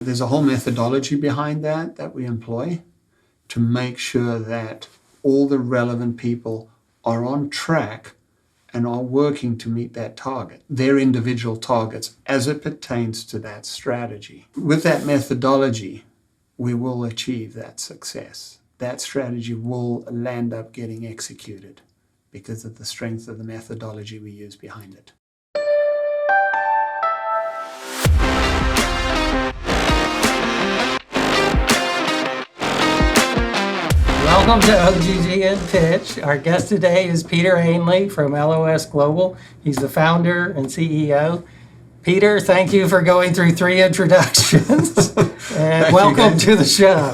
There's a whole methodology behind that we employ to make sure that all the relevant people are on track and are working to meet that target, their individual targets as it pertains to that strategy. With that methodology, we will achieve that success. That strategy will land up getting executed because of the strength of the methodology we use behind it. Welcome to OGG and Pitch. Our guest today is Peter Ainley from LOS Global. He's the founder and CEO. Peter, thank you for going through 3 introductions. And welcome to the show.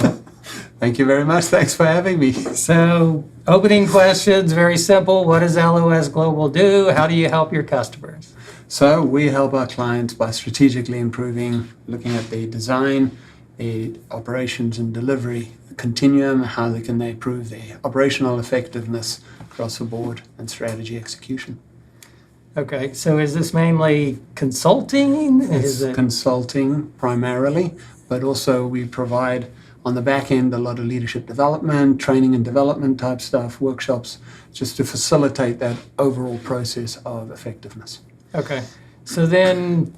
Thank you very much. Thanks for having me. So, opening questions, very simple. What does LOS Global do? How do you help your customers? So we help our clients by strategically improving, looking at the design, the operations and delivery continuum, how can they improve their operational effectiveness across the board and strategy execution. Okay, so is this mainly consulting? It's consulting primarily, but also we provide on the back end a lot of leadership development, training and development type stuff, workshops, just to facilitate that overall process of effectiveness. Okay, so then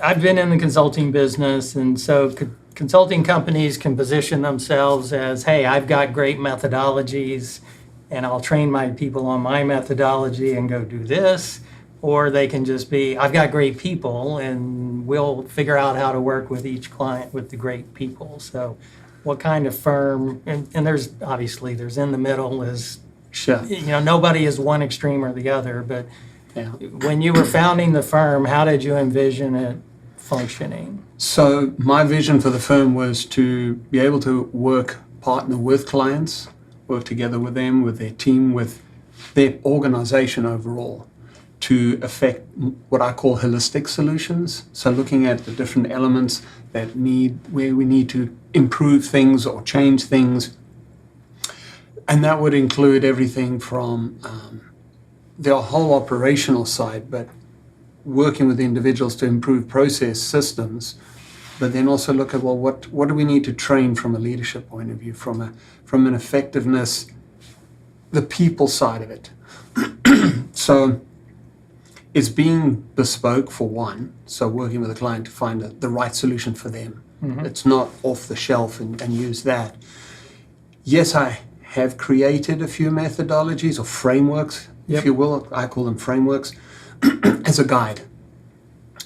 I've been in the consulting business, and so consulting companies can position themselves as, hey, I've got great methodologies and I'll train my people on my methodology and go do this. Or they can just be, I've got great people and we'll figure out how to work with each client with the great people. So what kind of firm, and there's obviously there's in the middle is, sure. Nobody is one extreme or the other, but yeah. When you were founding the firm, how did you envision it functioning? So my vision for the firm was to be able to partner with clients, work together with them, with their team, with their organization overall to affect what I call holistic solutions. So looking at the different elements where we need to improve things or change things. And that would include everything from the whole operational side, but working with individuals to improve process systems, but then also look at, well, what do we need to train from a leadership point of view, from an effectiveness, the people side of it. So it's being bespoke for one, so working with a client to find the right solution for them. Mm-hmm. It's not off the shelf and use that. Yes, I have created a few methodologies or frameworks, if you will. I call them frameworks, as a guide.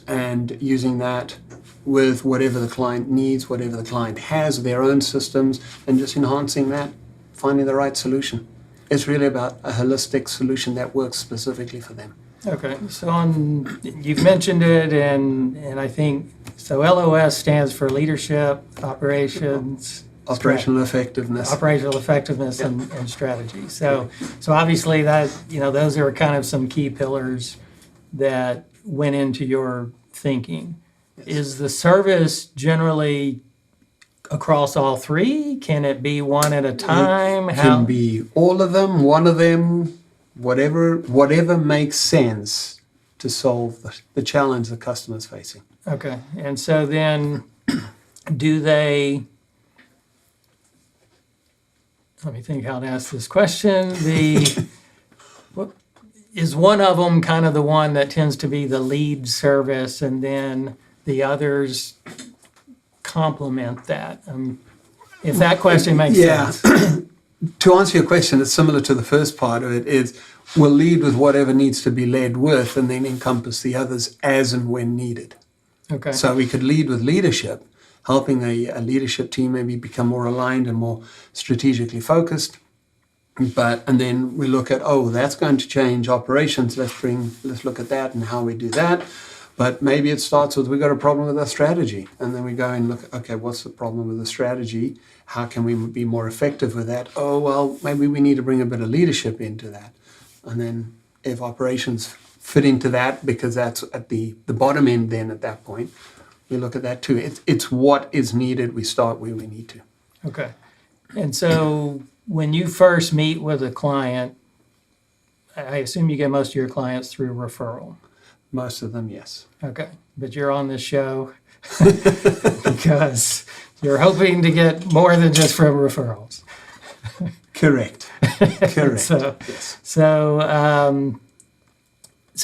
And using that with whatever the client needs, whatever the client has, their own systems, and just enhancing that, finding the right solution. It's really about a holistic solution that works specifically for them. Okay, so you've mentioned it, and I think, so LOS stands for Leadership, Operational Effectiveness. Operational Effectiveness and Strategy. So obviously that, those are kind of some key pillars that went into your thinking. Yes. Is the service generally across all 3? Can it be one at a time? It can be all of them, one of them, whatever makes sense to solve the challenge the customer's facing. Okay, and so then let me think how to ask this question. Is one of them kind of the one that tends to be the lead service, and then the others complement that? If that question makes sense. To answer your question, it's similar to the first part of it, is we'll lead with whatever needs to be led with and then encompass the others as and when needed. Okay. So we could lead with leadership, helping a leadership team maybe become more aligned and more strategically focused. And then we look at, that's going to change operations. Let's look at that and how we do that. But maybe it starts with, we've got a problem with our strategy. And then we go and look, okay, what's the problem with the strategy? How can we be more effective with that? Maybe we need to bring a bit of leadership into that. And then if operations fit into that, because that's at the bottom end then at that point, we look at that too. It's what is needed. We start where we need to. Okay. And so when you first meet with a client, I assume you get most of your clients through referral. Most of them, yes. Okay. But you're on this show because you're hoping to get more than just from referrals. Correct. Correct. So, Yes. so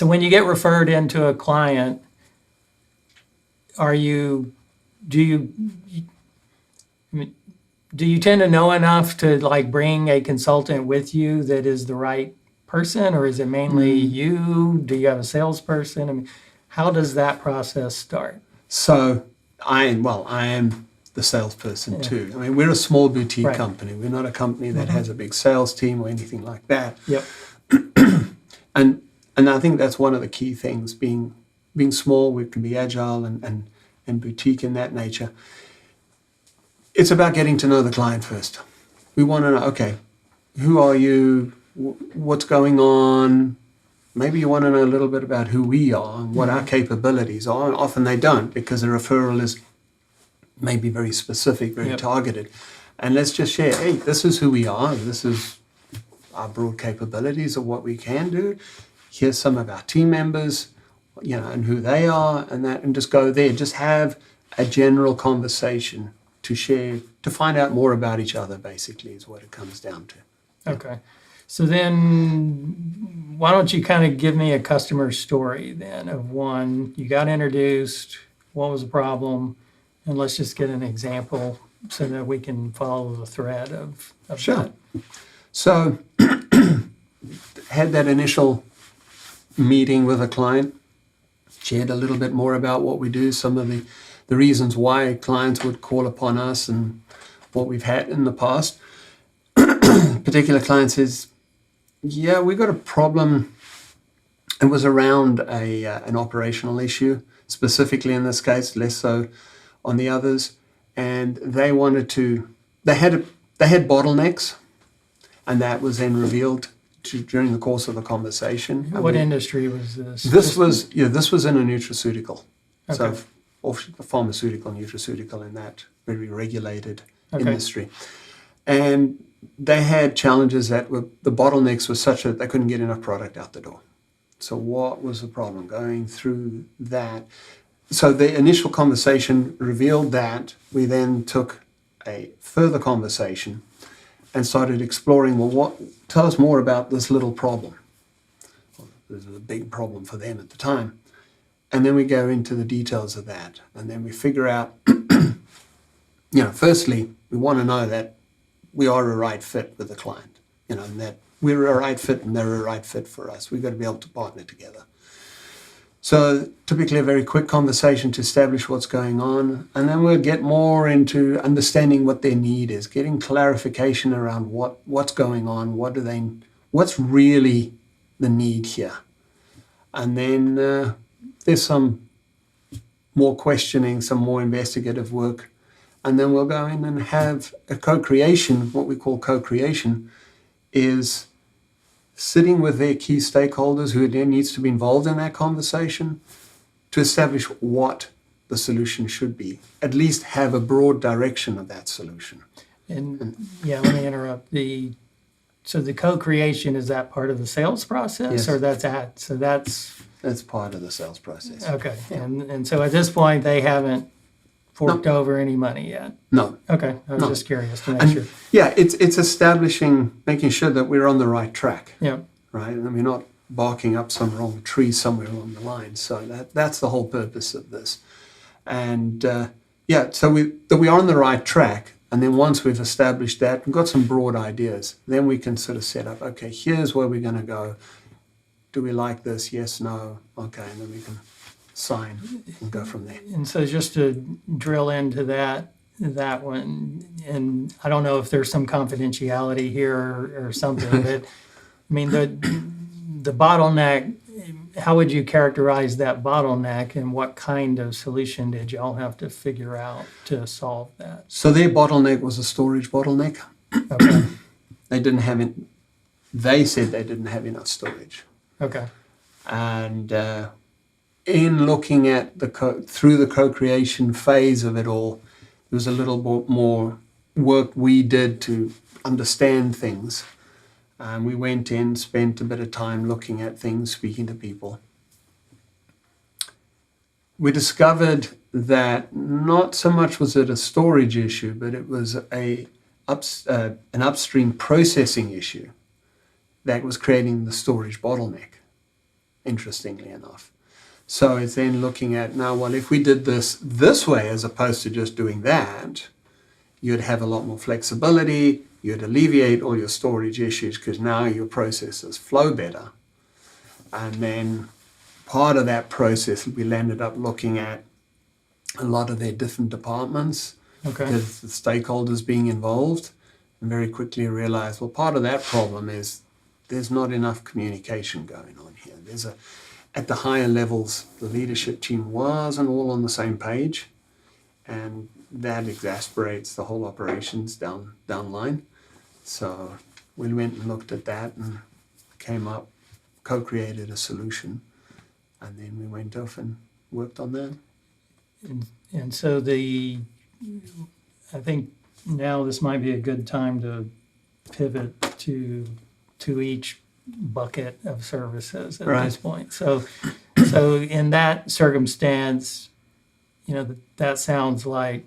when you get referred into a client, do you tend to know enough to like bring a consultant with you that is the right person, or is it mainly you? Do you have a salesperson? I mean, how does that process start? So I am the salesperson too. I mean, we're a small boutique company. We're not a company that has a big sales team or anything like that. Yep. And I think that's one of the key things. Being small, we can be agile and boutique in that nature. It's about getting to know the client first. We want to know, okay, who are you? What's going on? Maybe you want to know a little bit about who we are and what our capabilities are. And often they don't, because the referral is maybe very specific, very targeted. And let's just share, hey, this is who we are. This is our broad capabilities of what we can do. Here's some of our team members, and who they are, and just go there. Just have a general conversation to share, to find out more about each other, basically, is what it comes down to. Okay. So then why don't you kind of give me a customer story then of one, you got introduced, what was the problem, and let's just get an example so that we can follow the thread of Sure. that. So had that initial meeting with a client, shared a little bit more about what we do, some of the reasons why clients would call upon us and what we've had in the past. Particular client says, yeah, we got a problem. It was around an operational issue, specifically in this case, less so on the others. And they had bottlenecks, and that was then revealed during the course of the conversation. What industry was this? This was in a nutraceutical, Okay. so pharmaceutical, nutraceutical, in that very regulated industry. And they had challenges that the bottlenecks were such that they couldn't get enough product out the door. So what was the problem? Going through that. So the initial conversation revealed that. We then took a further conversation and started exploring, tell us more about this little problem. Well, this was a big problem for them at the time. And then we go into the details of that. And then we figure out, firstly, we want to know that we are a right fit with the client, and that we're a right fit and they're a right fit for us. We've got to be able to partner together. So typically a very quick conversation to establish what's going on. And then we'll get more into understanding what their need is, getting clarification around what's going on, what's really the need here. And then there's some more questioning, some more investigative work. And then we'll go in and have a co-creation. What we call co-creation is sitting with their key stakeholders who then needs to be involved in that conversation to establish what the solution should be, at least have a broad direction of that solution. And let me interrupt. So the co-creation, is that part of the sales process? Yes. Or that's part of the sales process. okay. And so at this point they haven't forked over any money yet? No. Okay, I was just curious to make And sure. yeah, it's making sure that we're on the right track, Yeah, right? And we're not barking up some wrong tree somewhere along the line. So that's the whole purpose of this. And so we are on the right track. And then once we've established that, we've got some broad ideas, then we can sort of set up, okay, here's where we're going to go. Do we like this? Yes, no. Okay, and then we can sign and go from there. and so just to drill into that one, and I don't know if there's some confidentiality here or something, but I mean, the bottleneck, how would you characterize that bottleneck, and what kind of solution did y'all have to figure out to solve that? So their bottleneck was a storage bottleneck. Okay. They said they didn't have enough storage. Okay. And in looking at through the co-creation phase of it all, there was a little bit more work we did to understand things. And we went in, spent a bit of time looking at things, speaking to people. we discovered that not so much was it a storage issue, but it was an upstream processing issue that was creating the storage bottleneck, interestingly enough. So it's then looking at, now, well, if we did this way as opposed to just doing that, you'd have a lot more flexibility, you'd alleviate all your storage issues because now your processes flow better. And then part of that process, we ended up looking at a lot of their different departments, because the stakeholders being involved, and very quickly realized, well, part of that problem is there's not enough communication going on here. At the higher levels, the leadership team wasn't all on the same page, and that exasperates the whole operations downline. So we went and looked at that and co-created a solution, and then we went off and worked on that. And so I think now this might be a good time to pivot to each bucket of services at this point. So in that circumstance, that sounds like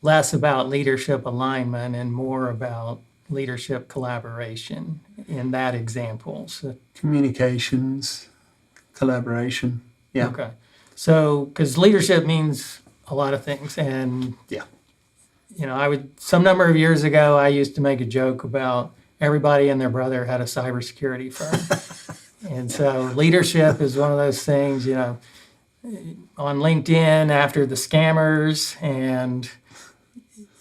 less about leadership alignment and more about leadership collaboration in that example. So, communications, collaboration. Yeah. Okay. So, because leadership means a lot of things, and some number of years ago, I used to make a joke about everybody and their brother had a cybersecurity firm. And so leadership is one of those things, on LinkedIn after the scammers and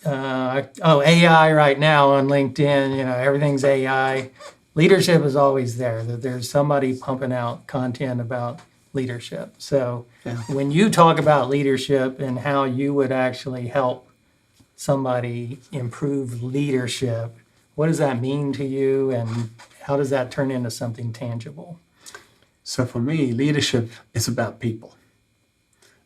AI right now on LinkedIn, everything's AI. Leadership is always there, that there's somebody pumping out content about leadership. So when you talk about leadership and how you would actually help somebody improve leadership, what does that mean to you, and how does that turn into something tangible? So for me, leadership is about people.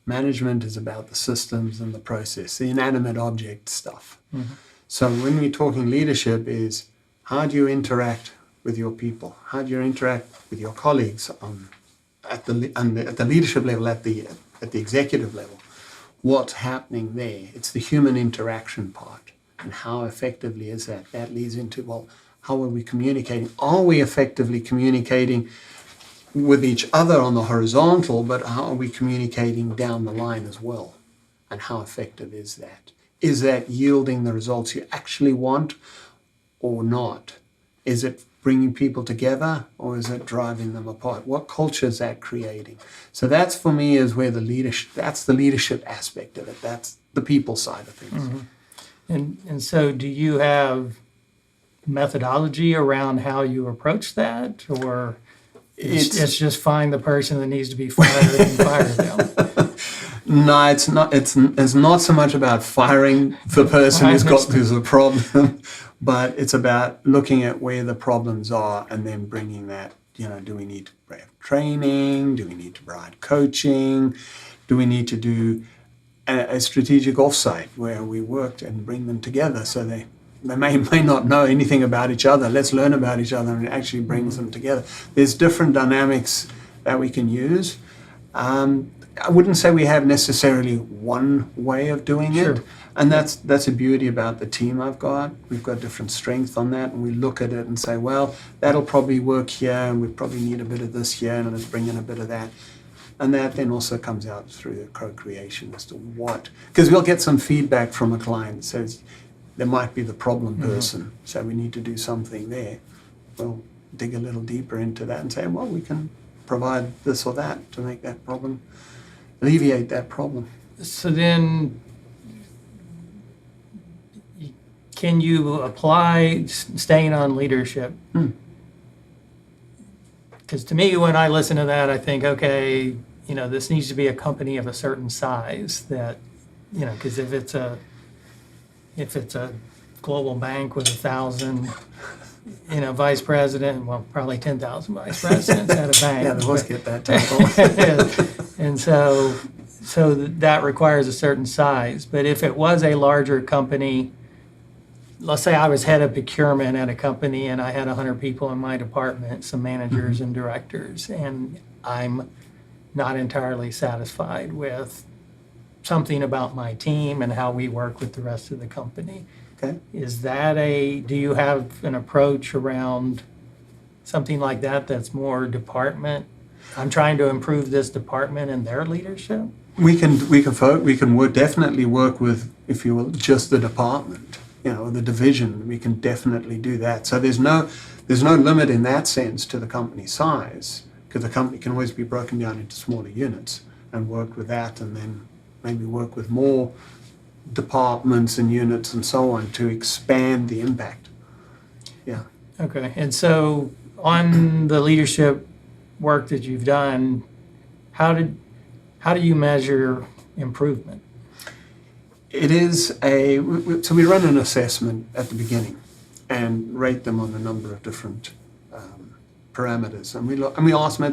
Management is about the systems and the process, the inanimate object stuff. Mm-hmm. So when we're talking leadership is, how do you interact with your people? How do you interact with your colleagues at the leadership level, at the executive level? What's happening there? It's the human interaction part. And how effectively is that? That leads into, well, how are we communicating? Are we effectively communicating with each other on the horizontal, but how are we communicating down the line as well? And how effective is that? Is that yielding the results you actually want or not? Is it bringing people together, or is it driving them apart? What culture is that creating? So that's, for me, is where that's the leadership aspect of it. That's the people side of things. Mm-hmm. And so do you have methodology around how you approach that, or it's just find the person that needs to be fired and fire them? No, it's not. It's not so much about firing the person who's the problem, but it's about looking at where the problems are and then bringing that. Do we need to have training? Do we need to provide coaching? Do we need to do a strategic offsite where we worked and bring them together so they may not know anything about each other. Let's learn about each other, and it actually brings them together. There's different dynamics that we can use. I wouldn't say we have necessarily one way of doing it, and that's the beauty about the team I've got. We've got different strength on that, and we look at it and say, well, that'll probably work here, and we probably need a bit of this here, and let's bring in a bit of that. And that then also comes out through the co-creation as to what, because we'll get some feedback from a client that says there might be the problem person, so we need to do something there. We'll dig a little deeper into that and say, well, we can provide this or that to make that problem, alleviate that problem. So then, can you apply staying on leadership? Because to me, when I listen to that, I think, okay, this needs to be a company of a certain size that, because if it's a global bank with 1,000, vice president, well, probably 10,000 vice presidents at a bank. Yeah, they always get that title. And so that requires a certain size. But if it was a larger company, let's say I was head of procurement at a company and I had 100 people in my department, some managers and directors, and I'm not entirely satisfied with something about my team and how we work with the rest of the company. Okay. Do you have an approach around something like that that's more department? I'm trying to improve this department and their leadership? We can definitely work with, if you will, just the department, the division. We can definitely do that. So there's no limit in that sense to the company size, because the company can always be broken down into smaller units and work with that, and then maybe work with more departments and units and so on to expand the impact. Yeah. Okay. And so on the leadership work that you've done, how do you measure improvement? It is so we run an assessment at the beginning and rate them on a number of different parameters, and we ask them.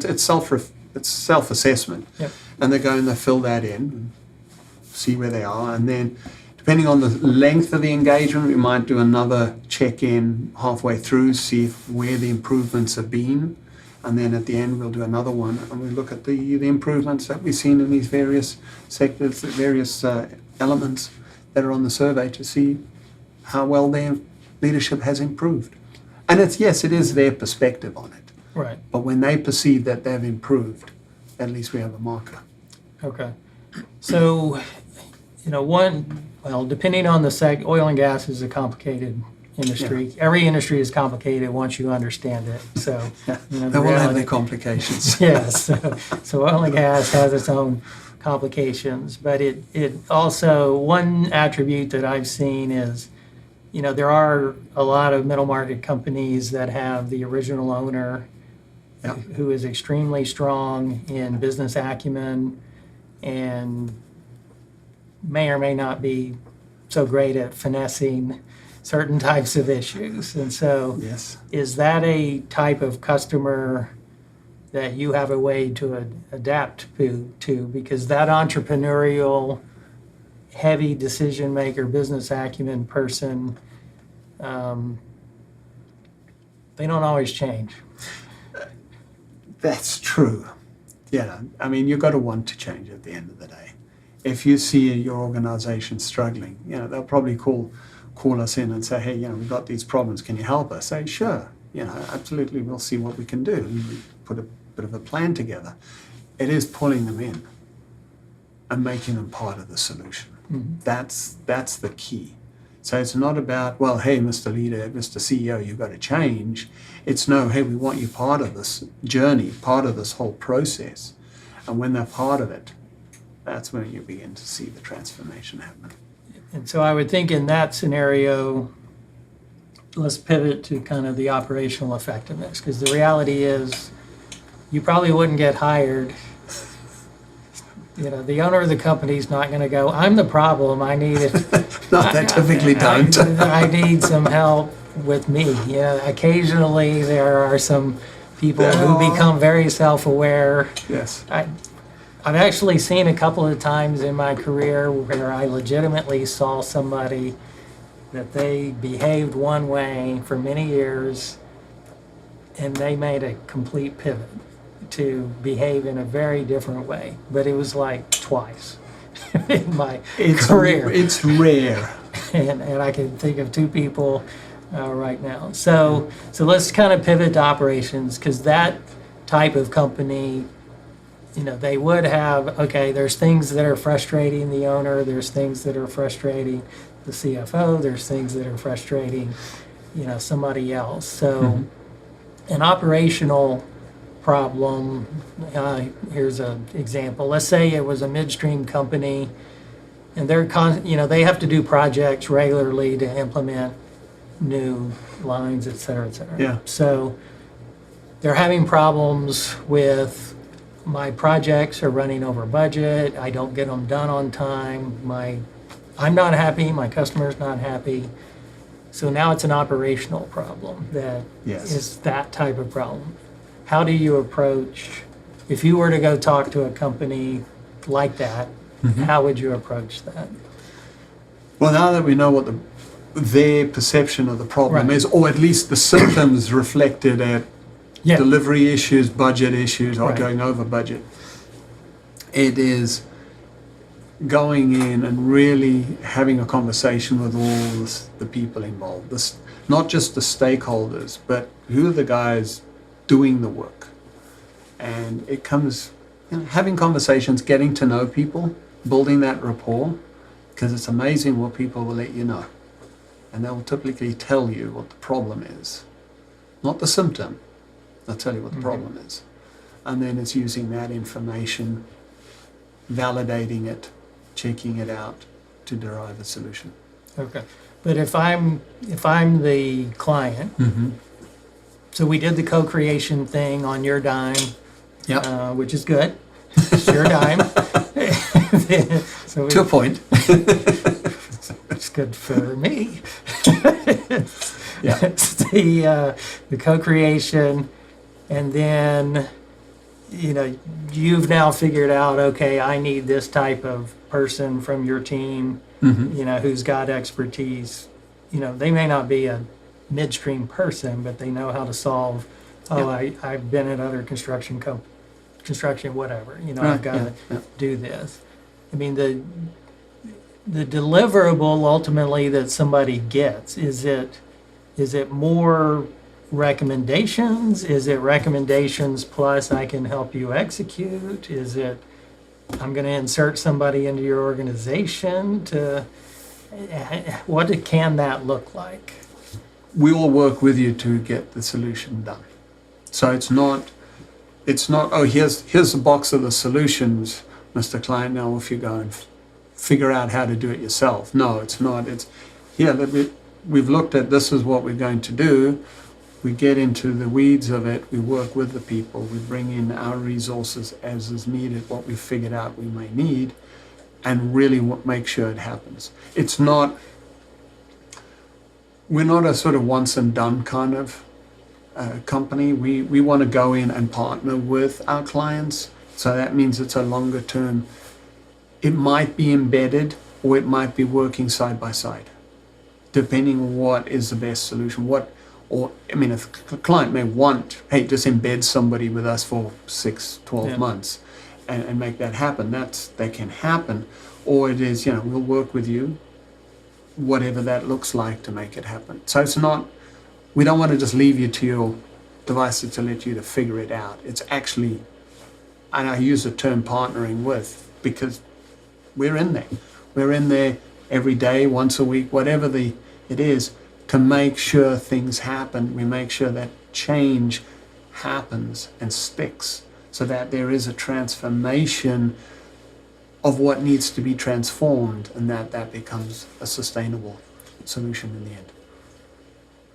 It's self-assessment, Yep. and they go and they fill that in, and see where they are, and then depending on the length of the engagement, we might do another check-in halfway through, see where the improvements have been. And then at the end, we'll do another one, and we look at the improvements that we've seen in these various sectors, the various elements that are on the survey, to see how well their leadership has improved. And it is their perspective on it. Right. But when they perceive that they've improved, at least we have a marker. Okay. So, depending on the oil and gas is a complicated industry. Yeah. Every industry is complicated once you understand it. So, They will have their complications. Yes. So oil and gas has its own complications, but it also, one attribute that I've seen is, there are a lot of middle market companies that have the original owner Yeah. who is extremely strong in business acumen and may or may not be so great at finessing certain types of issues. And so Yes. is that a type of customer that you have a way to adapt to? Because that entrepreneurial, heavy decision maker, business acumen person, they don't always change. That's true. Yeah, I mean, you've got to want to change at the end of the day. If you see your organization struggling, they'll probably call us in and say, hey, we've got these problems, can you help us? Say, sure, absolutely, we'll see what we can do. And we put a bit of a plan together. It is pulling them in and making them part of the solution. Mm-hmm. That's the key. So it's not about, well, hey, Mr. Leader, Mr. CEO, you've got to change. It's no, hey, we want you part of this journey, part of this whole process. And when they're part of it, that's when you begin to see the transformation happen. And so I would think in that scenario, let's pivot to kind of the operational effectiveness, because the reality is you probably wouldn't get hired. The owner of the company is not going to go, I'm the problem, I need it. No, they typically don't. I need some help with me. Occasionally there are some people who become very self-aware. Yes. I've actually seen a couple of times in my career where I legitimately saw somebody that they behaved one way for many years and they made a complete pivot to behave in a very different way. But it was like twice in my career. It's rare. And I can think of two people right now. So let's kind of pivot to operations, because that type of company, they would have, okay, there's things that are frustrating the owner, there's things that are frustrating the CFO, there's things that are frustrating, somebody else. So an operational problem, here's an example. Let's say it was a midstream company and they have to do projects regularly to implement new lines, et cetera, et cetera. Yeah. So they're having problems with, my projects are running over budget, I don't get them done on time, I'm not happy, my customer's not happy. So now it's an operational problem that Yes. is that type of problem. How do you approach, if you were to go talk to a company like that, how would you approach that? Well, now that we know what their perception of the problem Right. is, or at least the symptoms reflected at Yeah. delivery issues, budget issues, or Right. going over budget, It is going in and really having a conversation with all the people involved. Not just the stakeholders, but who are the guys doing the work. And it comes, having conversations, getting to know people, building that rapport, because it's amazing what people will let you know. And they will typically tell you what the problem is, not the symptom. They'll tell you what the problem is. And then it's using that information, validating it, checking it out to derive a solution. Okay. But if I'm the client, so we did the co-creation thing on your dime, which is good. It's your dime. To a point. It's good for me. Yeah. It's the co-creation, and then you've now figured out, okay, I need this type of person from your team, who's got expertise. They may not be a midstream person, but they know how to solve. I've been at other construction whatever. Right. I've got to do this. I mean, the deliverable ultimately that somebody gets, is it more recommendations? Is it recommendations plus I can help you execute? Is it I'm going to insert somebody into your organization what can that look like? We will work with you to get the solution done. So it's not, oh, here's a box of the solutions, Mr. Client, now if you go and figure out how to do it yourself. No, it's not. It's, here, we've looked at this is what we're going to do. We get into the weeds of it. We work with the people. We bring in our resources as is needed, what we've figured out we may need, and really make sure it happens. We're not a sort of once and done kind of company. We want to go in and partner with our clients. So that means it's a longer term. It might be embedded or it might be working side by side, depending on what is the best solution. If a client may want, hey, just embed somebody with us for 6-12 months and make that happen. That can happen. Or it is, we'll work with you, whatever that looks like to make it happen. So it's not, we don't want to just leave you to your devices to let you to figure it out. It's actually, and I use the term partnering with, because we're in there. We're in there every day, once a week, whatever it is, to make sure things happen. We make sure that change happens and sticks, so that there is a transformation of what needs to be transformed, and that becomes a sustainable solution in the end.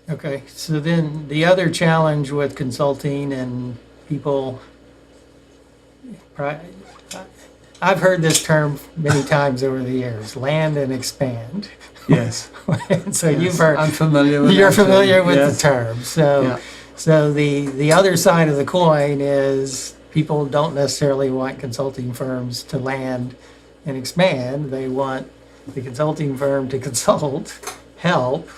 Okay, so then the other challenge with consulting and people, I've heard this term many times over the years, land and expand. Yes. So yes. you've heard. I'm familiar with You're that familiar term. with Yes. the term. So the other side of the coin is people don't necessarily want consulting firms to land and expand. They want the consulting firm to consult, help,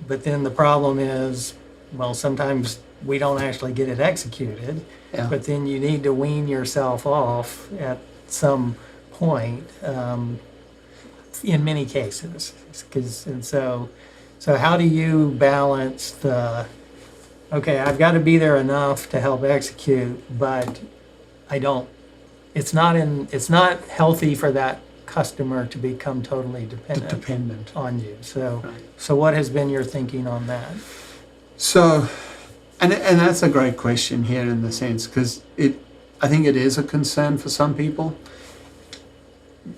but then the problem is, well, sometimes we don't actually get it executed, but then you need to wean yourself off at some point, in many cases. So how do you balance the, okay, I've got to be there enough to help execute, but it's not healthy for that customer to become totally dependent on you. So what has been your thinking on that? So, and that's a great question here in the sense, because I think it is a concern for some people.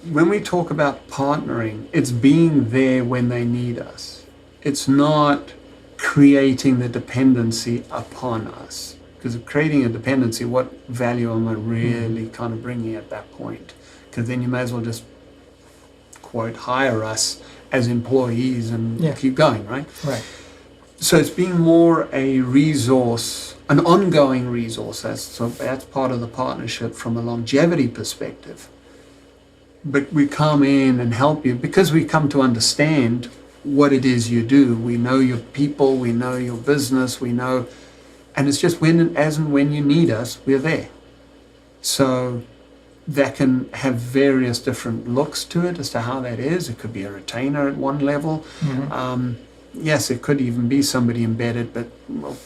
When we talk about partnering, it's being there when they need us. It's not creating the dependency upon us. Because of creating a dependency, what value am I really kind of bringing at that point? Because then you may as well just, quote, hire us as employees and keep going, right? Right. So it's being more a resource, an ongoing resource. That's part of the partnership from a longevity perspective. But we come in and help you because we come to understand what it is you do. We know your people, we know your business, we know, and it's just as and when you need us, we're there. So that can have various different looks to it as to how that is. It could be a retainer at one level. Yes, it could even be somebody embedded, but well,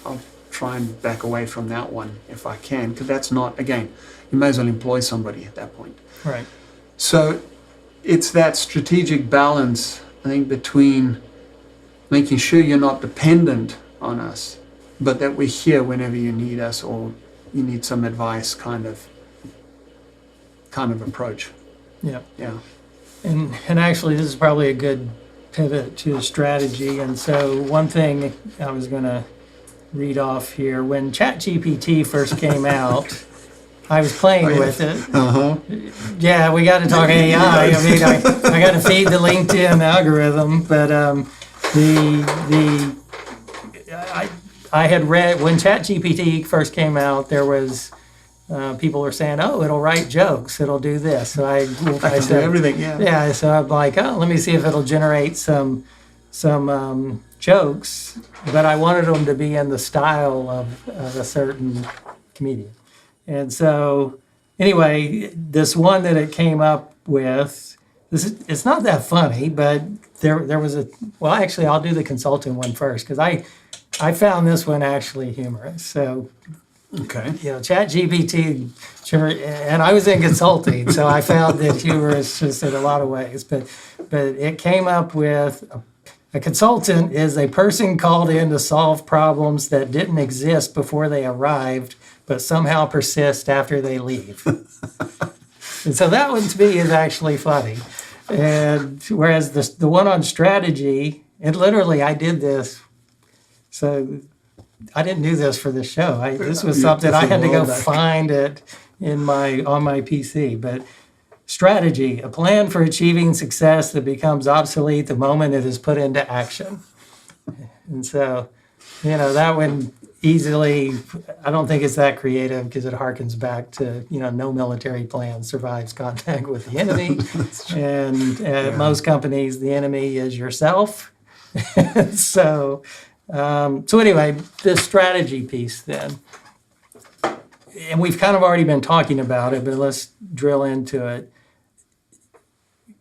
I'll try and back away from that one if I can, because that's not, again, you may as well employ somebody at that point. Right. So it's that strategic balance, I think, between making sure you're not dependent on us, but that we're here whenever you need us or you need some advice kind of approach. Yeah. Yeah. And actually, this is probably a good pivot to strategy. And so one thing I was going to read off here, when Chat GPT first came out, I was playing with it. Yeah, we got to talk AI. I mean, I got to feed the LinkedIn algorithm, but I had read when Chat GPT first came out, there was people were saying, "Oh, it'll write jokes, it'll do this." So I said everything. Yeah. Yeah, so I'm like, "Oh, let me see if it'll generate some jokes," but I wanted them to be in the style of a certain comedian. And so, anyway, this one that it came up with, it's not that funny, but there was well, actually, I'll do the consulting one first, because I found this one actually humorous. So, Okay. Chat GPT, and I was in consulting, so I found it humorous just in a lot of ways, but it came up with a consultant is a person called in to solve problems that didn't exist before they arrived, but somehow persist after they leave. And so that one to me is actually funny. And whereas the one on strategy, and literally I did this, so I didn't do this for this show. This was something I had to go find it on my PC. But strategy, a plan for achieving success that becomes obsolete the moment it is put into action. And so, that one easily, I don't think it's that creative because it harkens back to, no military plan survives contact with the enemy. And at most companies, the enemy is yourself. So anyway, this strategy piece then, and we've kind of already been talking about it, but let's drill into it.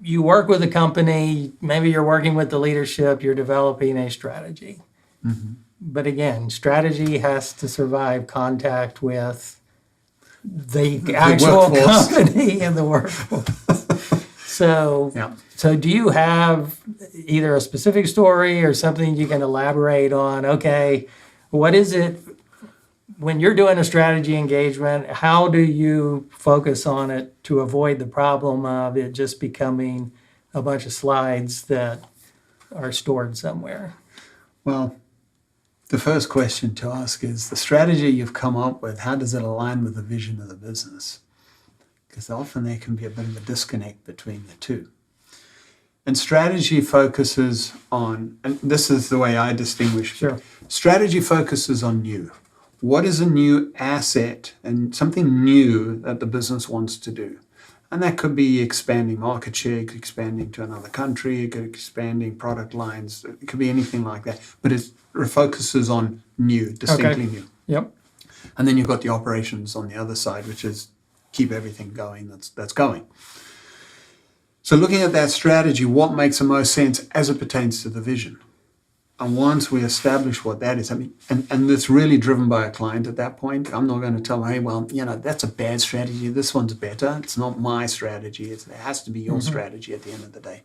You work with a company, maybe you're working with the leadership, you're developing a strategy. But again, strategy has to survive contact with the actual company and the workforce. So do you have either a specific story or something you can elaborate on? Okay, what is it when you're doing a strategy engagement? How do you focus on it to avoid the problem of it just becoming a bunch of slides that are stored somewhere? Well, the first question to ask is the strategy you've come up with, how does it align with the vision of the business? Because often there can be a bit of a disconnect between the two. And strategy focuses on, and this is the way I distinguish. Sure. Strategy focuses on new. What is a new asset and something new that the business wants to do? And that could be expanding market share, it could expanding to another country, it could expanding product lines, it could be anything like that. But it focuses on new, distinctly new. Yep. And then you've got the operations on the other side, which is keep everything going that's going. So looking at that strategy, what makes the most sense as it pertains to the vision? And once we establish what that is, and it's really driven by a client at that point, I'm not going to tell them, hey, well, that's a bad strategy. This one's better. It's not my strategy. It has to be your strategy at the end of the day.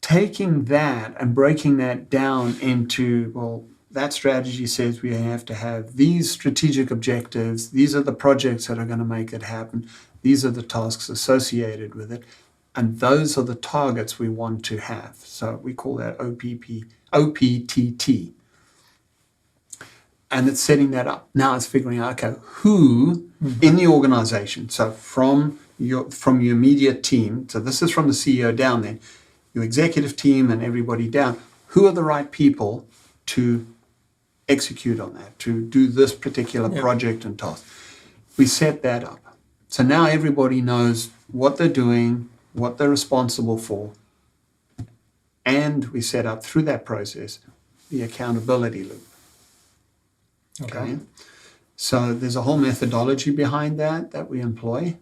Taking that and breaking that down into, well, that strategy says we have to have these strategic objectives. These are the projects that are going to make it happen. These are the tasks associated with it. And those are the targets we want to have. So we call that OPTT. And it's setting that up. Now it's figuring out, okay, who in the organization, so from your immediate team, so this is from the CEO down then, your executive team and everybody down, who are the right people to execute on that, to do this particular project and task. We set that up. So now everybody knows what they're doing, what they're responsible for, and we set up through that process the accountability loop. Okay. So there's a whole methodology behind that we employ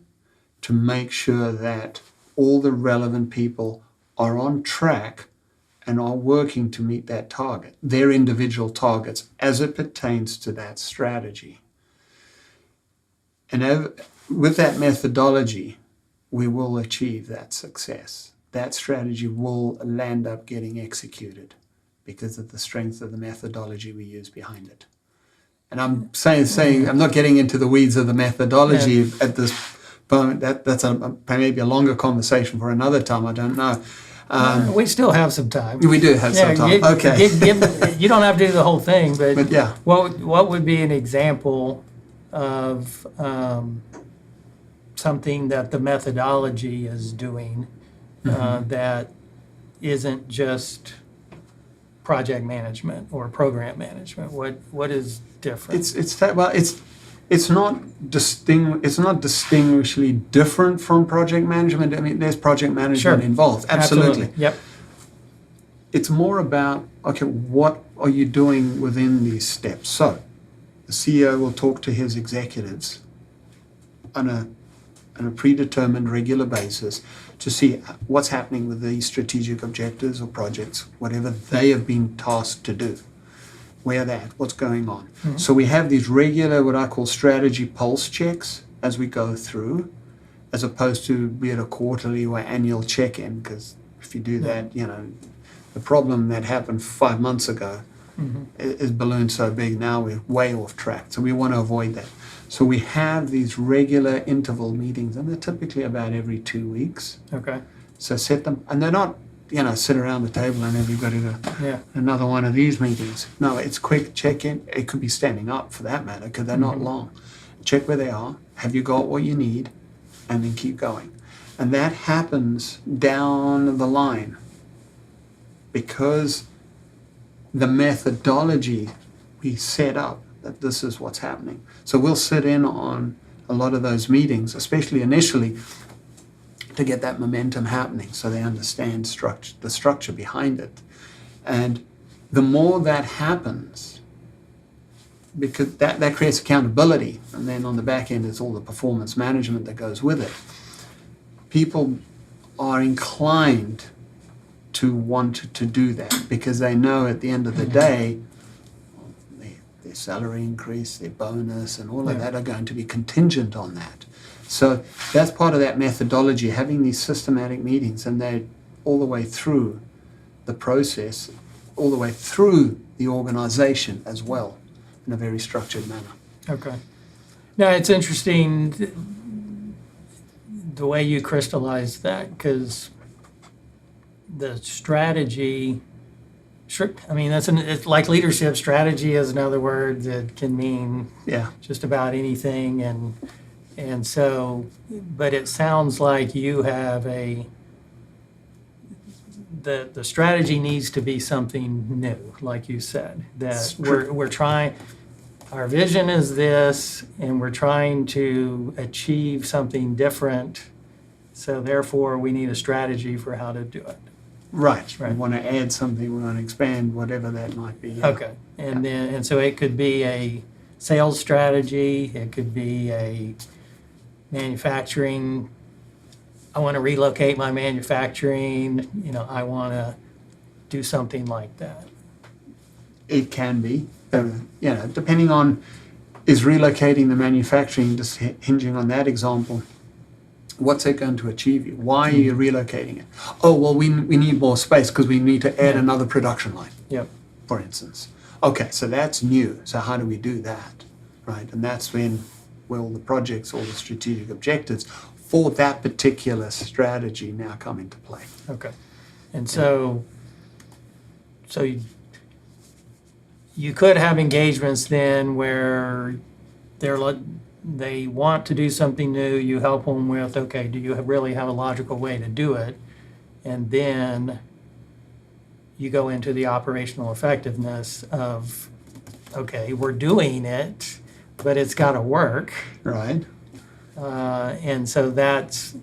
to make sure that all the relevant people are on track and are working to meet that target, their individual targets as it pertains to that strategy. And with that methodology, we will achieve that success. That strategy will land up getting executed because of the strength of the methodology we use behind it. And I'm saying I'm not getting into the weeds of the methodology at this moment. That's maybe a longer conversation for another time. I don't know. We still have some time. We do have some time. Okay. You don't have to do the whole thing, but yeah. What would be an example of something that the methodology is doing that isn't just project management or program management? What is different? It's not distinguishably different from project management. I mean, there's project management involved. Absolutely. Yep. It's more about, okay, what are you doing within these steps? So the CEO will talk to his executives on a predetermined regular basis to see what's happening with these strategic objectives or projects, whatever they have been tasked to do. Where they're at, what's going on. Mm-hmm. So we have these regular, what I call strategy pulse checks as we go through, as opposed to be at a quarterly or annual check-in, because if you do that, the problem that happened 5 months ago is ballooned so big, now we're way off track. So we want to avoid that. So we have these regular interval meetings, and they're typically about every 2 weeks. Okay. So set them, and they're not, sit around the table and everybody to another one of these meetings. No, it's quick check-in. It could be standing up for that matter, because they're not long. Check where they are. Have you got what you need? And then keep going. And that happens down the line because the methodology we set up that this is what's happening. So we'll sit in on a lot of those meetings, especially initially, to get that momentum happening so they understand the structure behind it. And the more that happens, because that creates accountability, and then on the back end is all the performance management that goes with it, people are inclined to want to do that because they know at the end of the day, their salary increase, their bonus, and all of that are going to be contingent on that. So that's part of that methodology, having these systematic meetings, and they're all the way through the process, all the way through the organization as well, in a very structured manner. Okay. Now, it's interesting the way you crystallize that, because the strategy, it's like leadership. Strategy is another word that can mean just about anything, and so, but it sounds like you have the strategy needs to be something new, like you said, that we're trying, our vision is this, and we're trying to achieve something different, so therefore we need a strategy for how to do it. Right. We want to add something, we want to expand, whatever that might be. Okay. And so it could be a sales strategy, it could be a manufacturing, I want to relocate my manufacturing, I want to do something like that. It can be, depending on, is relocating the manufacturing, just hinging on that example, what's it going to achieve you? Why are you relocating it? Oh, well, we need more space because we need to add another production line, for instance. Okay, so that's new. So how do we do that, right? And that's when all the projects, all the strategic objectives for that particular strategy now come into play. Okay. And so you could have engagements then where they want to do something new, you help them with, okay, do you really have a logical way to do it? And then you go into the operational effectiveness of, okay, we're doing it, but it's got to work. Right. And so that's,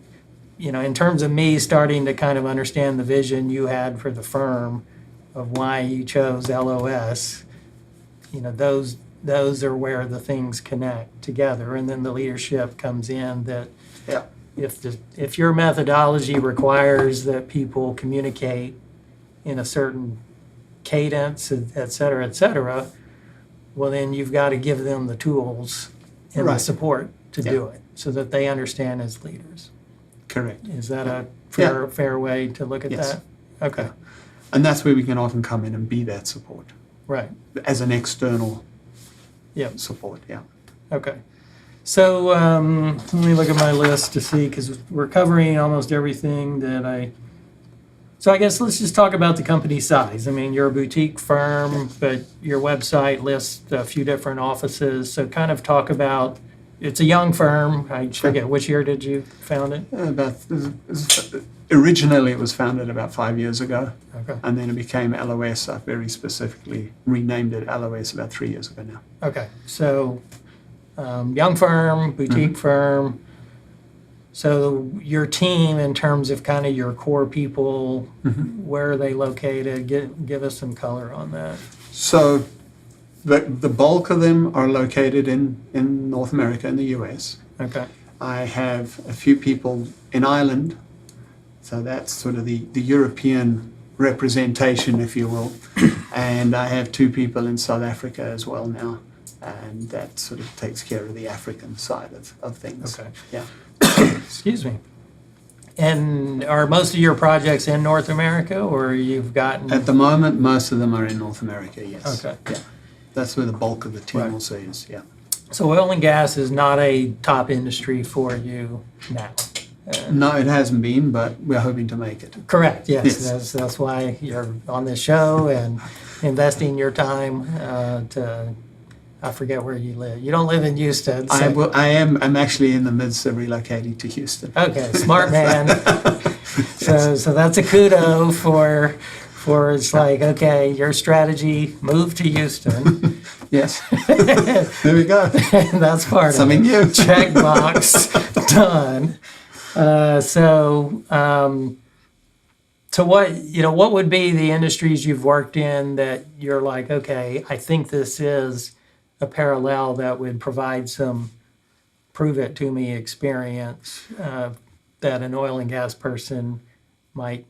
in terms of me starting to kind of understand the vision you had for the firm of why you chose LOS, those are where the things connect together. And then the leadership comes in that Yeah. if your methodology requires that people communicate in a certain cadence, et cetera, well, then you've got to give them the tools and the Right. support to Yeah. do it so that they understand as leaders. Correct. Is that a Yeah. fair way to look at Yes. that? Okay, Yeah. And that's where we can often come in and be that support right. as an external Yep. support. Yeah. Okay. So let me look at my list to see, because we're covering almost everything that So I guess let's just talk about the company size. I mean, you're a boutique firm, but your website lists a few different offices. So kind of talk about, it's a young firm. I forget, which year did you found it? Originally, it was founded about 5 years ago, Okay. and then it became LOS. I very specifically renamed it LOS about 3 years ago now. Okay. So young firm, boutique firm. So your team, in terms of kind of your core people, where are they located? Give us some color on that. So the bulk of them are located in North America, in the US. Okay. I have a few people in Ireland, so that's sort of the European representation, if you will. And I have 2 people in South Africa as well now, and that sort of takes care of the African side of things. Okay. Yeah. Excuse me. And are most of your projects in North America, or you've gotten? At the moment, most of them are in North America, yes. Okay. Yeah. That's where the bulk of the team Right. also is, yeah. So oil and gas is not a top industry for you now. No, it hasn't been, but we're hoping to make it. Correct. Yes. Yes. That's why you're on this show and investing your time to. I forget where you live. You don't live in Houston. So. I'm actually in the midst of relocating to Houston. Okay, smart man. So that's a kudo for it's like, okay, your strategy, move to Houston. Yes. There we go. That's part Something of it. new. Check box, done. So what would be the industries you've worked in that you're like, okay, I think this is a parallel that would provide some prove it to me experience that an oil and gas person might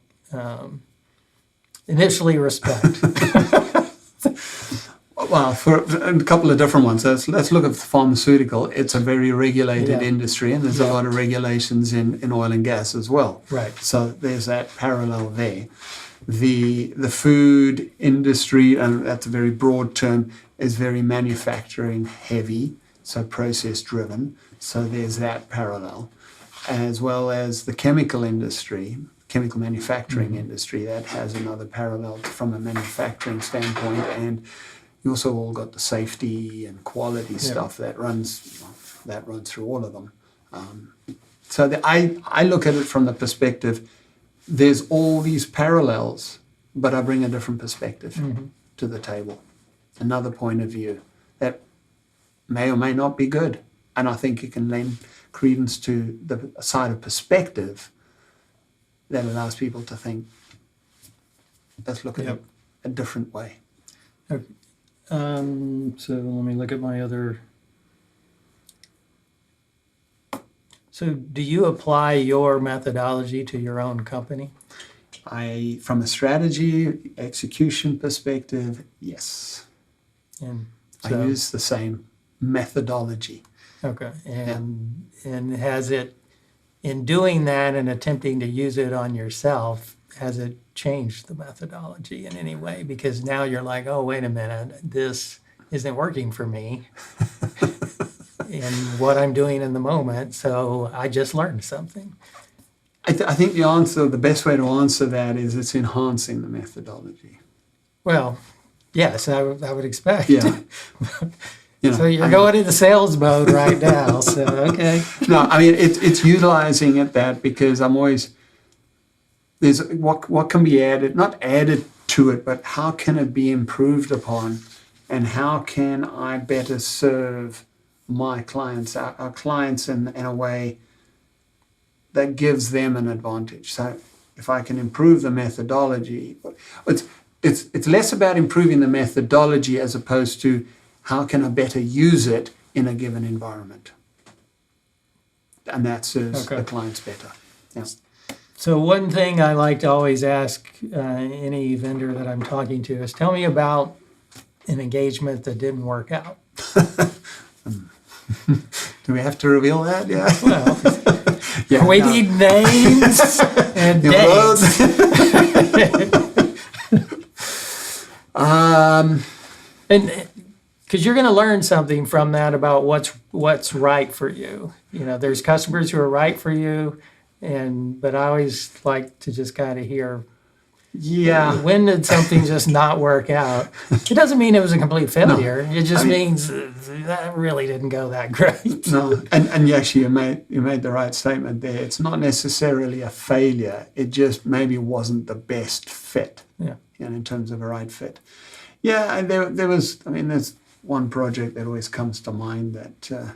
initially respect. Well, for a couple of different ones. Let's look at pharmaceutical. It's a very regulated Yeah. industry, and there's a lot of regulations in oil and gas as well. Right. So there's that parallel there. The food industry, and that's a very broad term, is very manufacturing heavy, so process driven. So there's that parallel, as well as the chemical industry, chemical manufacturing industry, that has another parallel from a manufacturing standpoint. And you also all got the safety and quality stuff that runs through all of them. I look at it from the perspective, there's all these parallels, but I bring a different perspective to the table. Another point of view that may or may not be good. And I think you can lend credence to the side of perspective that allows people to think, let's look at it a different way. Okay. So let me look at my other. So do you apply your methodology to your own company? From a strategy execution perspective, yes. And I so, use the same methodology. okay. And has it, in doing that and attempting to use it on yourself, has it changed the methodology in any way? Because now you're like, oh, wait a minute, this isn't working for me in what I'm doing in the moment. So I just learned something. I think the best way to answer that is it's enhancing the methodology. Well, yes, I would expect. Yeah. So you're going into sales mode right now. So, okay. No, I mean, it's utilizing it that because I'm always, there's what can be added, not added to it, but how can it be improved upon, and how can I better serve my clients, our clients in a way that gives them an advantage. So if I can improve the methodology, it's less about improving the methodology as opposed to how can I better use it in a given environment? And that serves Okay. the clients better. Yeah. So one thing I like to always ask any vendor that I'm talking to is, tell me about an engagement that didn't work out. Do we have to reveal that? Yeah. Well, Yeah, we no. need names and Yeah, well, dates. And because you're going to learn something from that about what's right for you. You know, there's customers who are right for you, but I always like to just kind of hear, yeah. when did something just not work out? It doesn't mean it was a complete failure. It just means that really didn't go that great. No, and actually you made the right statement there. It's not necessarily a failure. It just maybe wasn't the best fit. Yeah. In terms of a right fit. Yeah, and there was. I mean, there's one project that always comes to mind that. The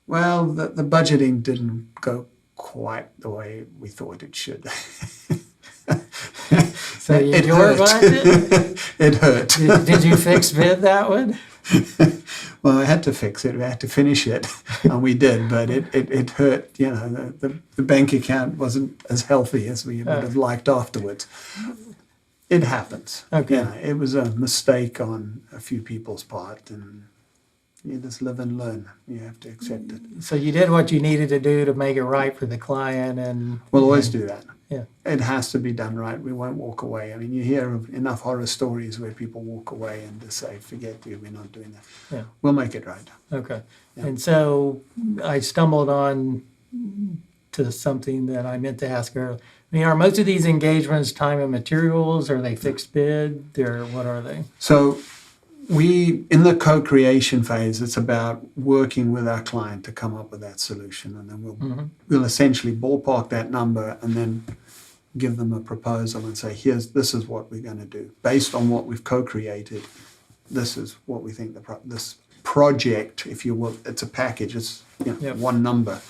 budgeting didn't go quite the way we thought it should. So It your hurt. budget? It hurt. Did you fix bid that one? Well, I had to fix it. We had to finish it, and we did. But it hurt. You know, the bank account wasn't as healthy as we would have liked afterwards. It happens. Okay. You know, it was a mistake on a few people's part, and you just live and learn. You have to accept it. So you did what you needed to do to make it right for the client, and We'll always do that. yeah. It has to be done right. We won't walk away. I mean, you hear of enough horror stories where people walk away and just say, forget you, we're not doing that. Yeah. We'll make it right. Okay. Yeah. And so I stumbled on to something that I meant to ask earlier. I mean, are most of these engagements time and materials? Are they fixed bid? Or what are they? So in the co-creation phase, it's about working with our client to come up with that solution. And then we'll essentially ballpark that number and then give them a proposal and say, this is what we're going to do. Based on what we've co-created, this is what we think this project, if you will, it's a package, it's one number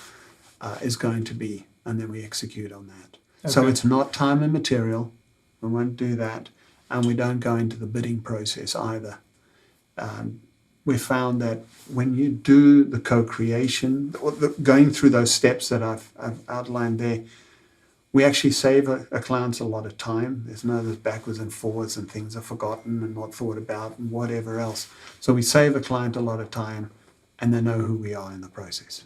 is going to be, and then we execute on that. Okay. So it's not time and material. We won't do that. And we don't go into the bidding process either. We found that when you do the co-creation, or going through those steps that I've outlined there, we actually save a client a lot of time. There's no this backwards and forwards and things are forgotten and not thought about and whatever else. So we save a client a lot of time, and they know who we are in the process.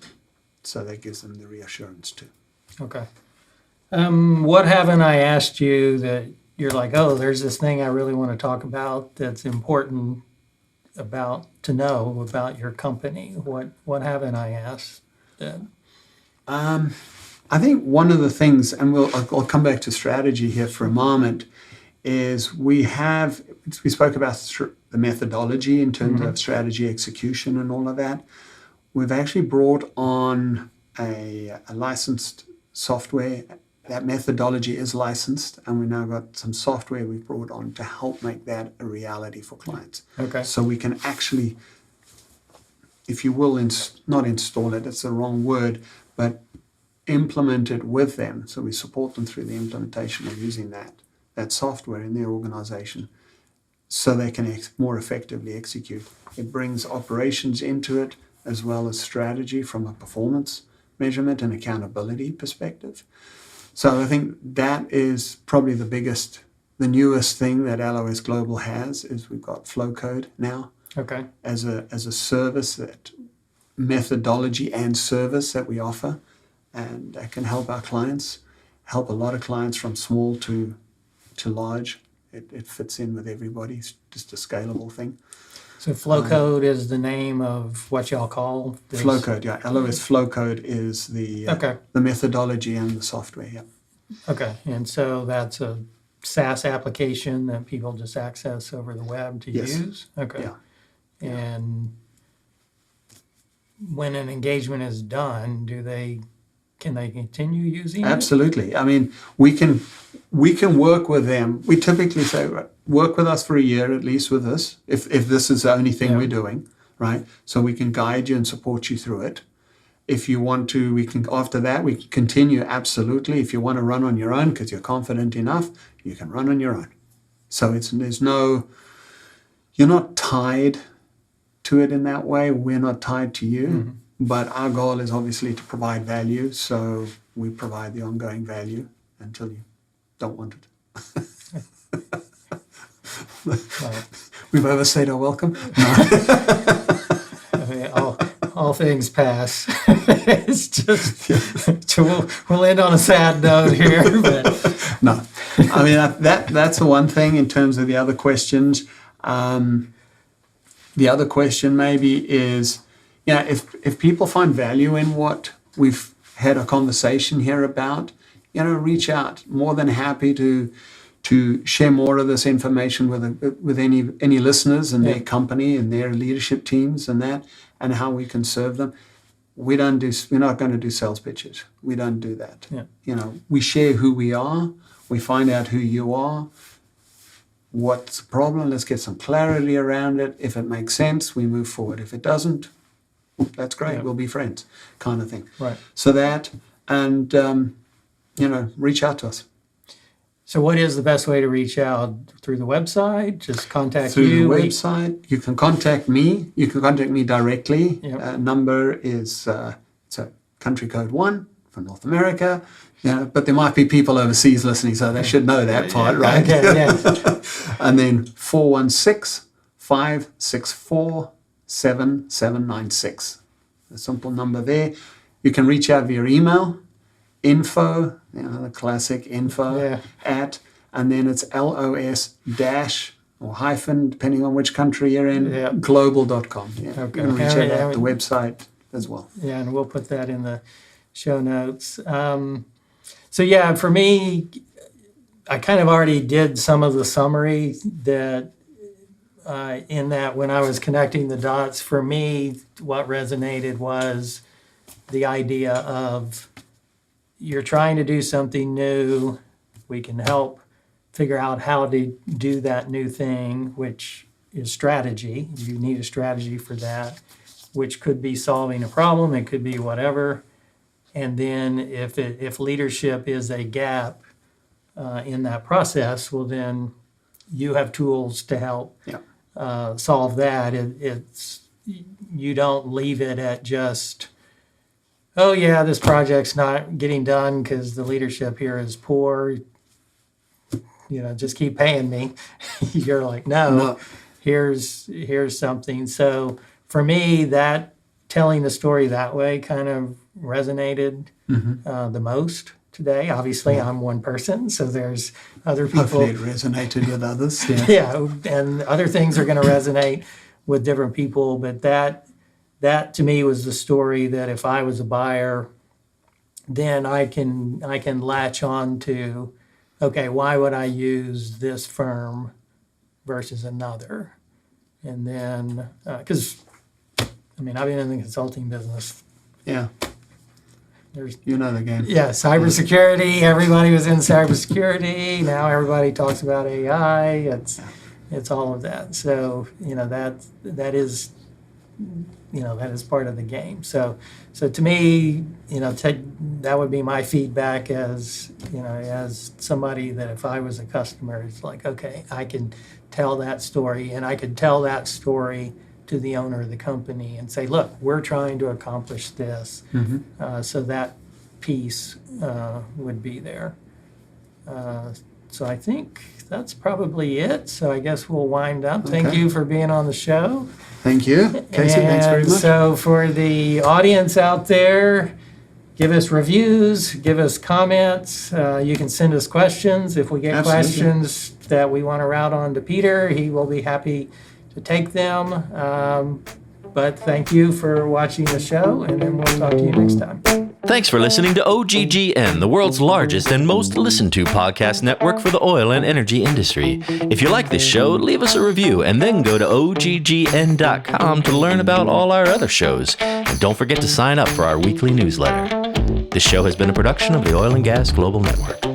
So that gives them the reassurance too. Okay. What haven't I asked you that you're like, oh, there's this thing I really want to talk about that's important to know about your company? What haven't I asked? I think one of the things, and I'll come back to strategy here for a moment, is we spoke about the methodology in terms of strategy execution and all of that. We've actually brought on a licensed software. That methodology is licensed, and we've now got some software we've brought on to help make that a reality for clients. Okay. So we can actually, if you will, not install it, it's the wrong word, but implement it with them. So we support them through the implementation of using that software in their organization so they can more effectively execute. It brings operations into it as well as strategy from a performance measurement and accountability perspective. So I think that is probably the newest thing that LOS Global has, is we've got FlowCode now. Okay. As a service, that methodology and service that we offer, and that can help our clients, help a lot of clients from small to large. It fits in with everybody. It's just a scalable thing. So FlowCode is the name of what y'all call this? FlowCode, yeah. LOS FlowCode is the methodology and the software, yeah. Okay, and so that's a SaaS application that people just access over the web to use? Okay. Yeah. And when an engagement is done, can they continue using it? Absolutely. I mean, we can work with them. We typically say, work with us for a year at least with this, if this is the only thing we're doing, right? So we can guide you and support you through it. If you want to, after that, we can continue, absolutely. If you want to run on your own because you're confident enough, you can run on your own. So you're not tied to it in that way. We're not tied to you, but our goal is obviously to provide value. So we provide the ongoing value until you don't want it. We've overstayed our welcome. No. I mean, all things pass. It's just we'll end on a sad note here, but No, I mean that's the one thing in terms of the other questions. The other question maybe is, if people find value in what we've had a conversation here about, reach out. More than happy to share more of this information with any listeners and their company and their leadership teams and how we can serve them. We're not going to do sales pitches. We don't do that. Yeah. We share who we are. We find out who you are. What's the problem? Let's get some clarity around it. If it makes sense, we move forward. If it doesn't, that's great. We'll be friends, kind of thing. Right. So that, and reach out to us. So what is the best way to reach out? Through the website? Just contact Through you? the website. You can contact me. You can contact me directly. Yep. Number is country code 1 for North America. But there might be people overseas listening, so they should know that part, right? Okay, yeah. And then 416-564-7796. A simple number there. You can reach out via email. Info, the classic info at, and then it's LOS dash or hyphen, depending on which country you're in, global.com. Yeah. Okay. You can reach out at the website as well. Yeah, and we'll put that in the show notes. So for me, I kind of already did some of the summary that in that when I was connecting the dots, for me, what resonated was the idea of you're trying to do something new. We can help figure out how to do that new thing, which is strategy. You need a strategy for that, which could be solving a problem. It could be whatever. And then if leadership is a gap in that process, well, then you have tools to help solve that. You don't leave it at just, oh yeah, this project's not getting done because the leadership here is poor. Just keep paying me. You're like, no, here's something. So for me, that telling the story that way kind of resonated the most today. Obviously, I'm one person, so there's other people. Hopefully it resonated with others. Yeah, and other things are going to resonate with different people, but that to me was the story that if I was a buyer, then I can latch on to, okay, why would I use this firm versus another? And then, because, I've been in the consulting business. Yeah. You know the game. Yeah, cybersecurity. Everybody was in cybersecurity. Now everybody talks about AI. It's all of that. So that is part of the game. So to me, that would be my feedback as somebody that if I was a customer, it's like, okay, I can tell that story, and I could tell that story to the owner of the company and say, look, we're trying to accomplish this. So that piece would be there. So I think that's probably it. So I guess we'll wind up. Thank you for being on the show. Thank you. Casey, thanks very much. So for the audience out there, give us reviews, give us comments. You can send us questions. If we get questions that we want to route on to Peter, he will be happy to take them. But thank you for watching the show, and then we'll talk to you next time. Thanks for listening to OGGN, the world's largest and most listened to podcast network for the oil and energy industry. If you like this show, leave us a review and then go to OGGN.com to learn about all our other shows. And don't forget to sign up for our weekly newsletter. This show has been a production of the Oil and Gas Global Network.